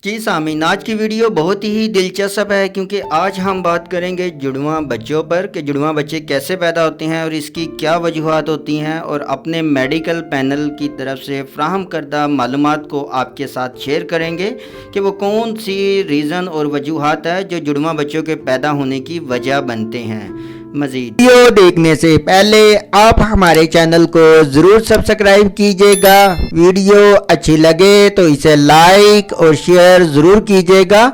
जी सामीन, आज की वीडियो बहुत ही दिलचस्प है क्योंकि आज हम बात करेंगे जुड़वां बच्चों पर कि जुड़वां बच्चे कैसे पैदा होते हैं और इसकी क्या वजूहात होती हैं, और अपने मेडिकल पैनल की तरफ से फ्राहम करदा मालूमात को आपके साथ शेयर करेंगे कि वो कौन सी रीज़न और वजूहात है जो जुड़वां बच्चों के पैदा होने की वजह बनते हैं। मज़ीद वीडियो देखने से पहले आप हमारे चैनल को ज़रूर सब्सक्राइब कीजिएगा। वीडियो अच्छी लगे तो इसे लाइक और शेयर ज़रूर कीजिएगा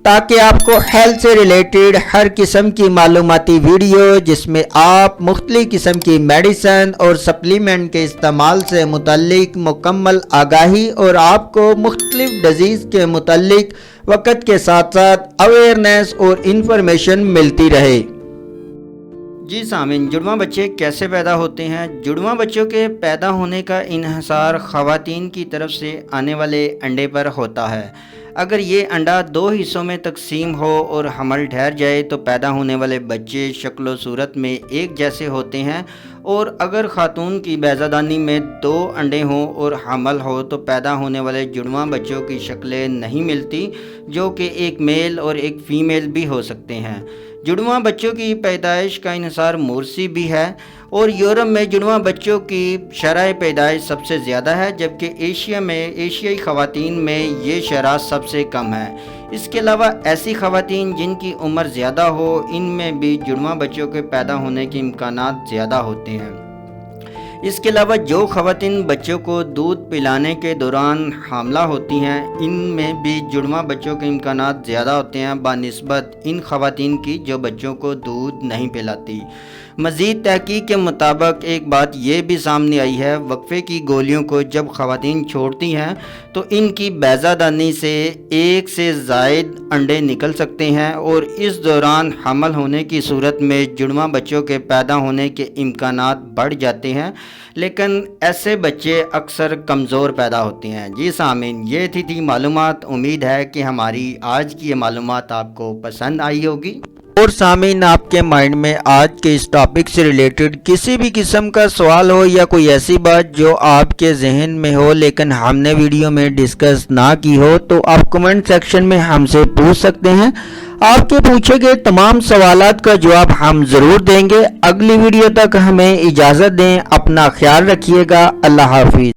ताकि आपको हेल्थ से रिलेटेड हर किस्म की मालूमाती वीडियो जिसमें आप मुख्तलिफ किस्म की मेडिसन और सप्लीमेंट के इस्तेमाल से मुतल्लिक मुकम्मल आगाही और आपको मुख्तलिफ डिजीज़ के मुतल्लिक वक़्त के साथ साथ अवेयरनेस और इंफॉर्मेशन मिलती रहे। जी सामीन, जुड़वां बच्चे कैसे पैदा होते हैं। जुड़वां बच्चों के पैदा होने का इन्हिसार ख़वातीन की तरफ से आने वाले अंडे पर होता है। अगर ये अंडा दो हिस्सों में तकसीम हो और हमल ठहर जाए तो पैदा होने वाले बच्चे शक्ल व सूरत में एक जैसे होते हैं, और अगर ख़ातून की बैज़ादानी में दो अंडे हों और हमल हो तो पैदा होने वाले जुड़वां बच्चों की शक्लें नहीं मिलती, जो कि एक मेल और एक फ़ीमेल भी हो सकते हैं। जुड़वां बच्चों की पैदाइश का इन्हिसार मोरसी भी है, और यूरोप में जुड़वां बच्चों की शरह पैदाइश सबसे ज़्यादा है, जबकि एशियाई ख़वातीन में ये शरह सबसे कम है। इसके अलावा ऐसी ख़वातीन जिनकी उम्र ज़्यादा हो, इनमें भी जुड़वां बच्चों के पैदा होने के इम्कानात ज़्यादा होते हैं। इसके अलावा जो ख़वातीन बच्चों को दूध पिलाने के दौरान हामला होती हैं, इनमें भी जुड़वां बच्चों के इम्कानात ज़्यादा होते हैं बानिस्बत इन ख़वातीन की जो बच्चों को दूध नहीं पिलाती। मज़ीद तहकीक के मुताबिक एक बात ये भी सामने आई है, वक्फे की गोलियों को जब ख़वातीन छोड़ती हैं तो इनकी बैज़ादानी से एक से ज़ायद अंडे निकल सकते हैं, और इस दौरान हमल होने की सूरत में जुड़वां बच्चों के पैदा होने के इम्कानात बढ़ जाते हैं, लेकिन ऐसे बच्चे अक्सर कमज़ोर पैदा होते हैं। जी सामीन, ये थी मालूमात। उम्मीद है कि हमारी आज की ये मालूमात आपको पसंद आई होगी। और सामीन, आपके माइंड में आज के इस टॉपिक से रिलेटेड किसी भी किस्म का सवाल हो या कोई ऐसी बात जो आपके जहन में हो लेकिन हमने वीडियो में डिस्कस ना की हो, तो आप कमेंट सेक्शन में हमसे पूछ सकते हैं। आपके पूछे गए तमाम सवालात का जवाब हम ज़रूर देंगे। अगली वीडियो तक हमें इजाज़त दें। अपना ख्याल रखिएगा। अल्लाह हाफिज़।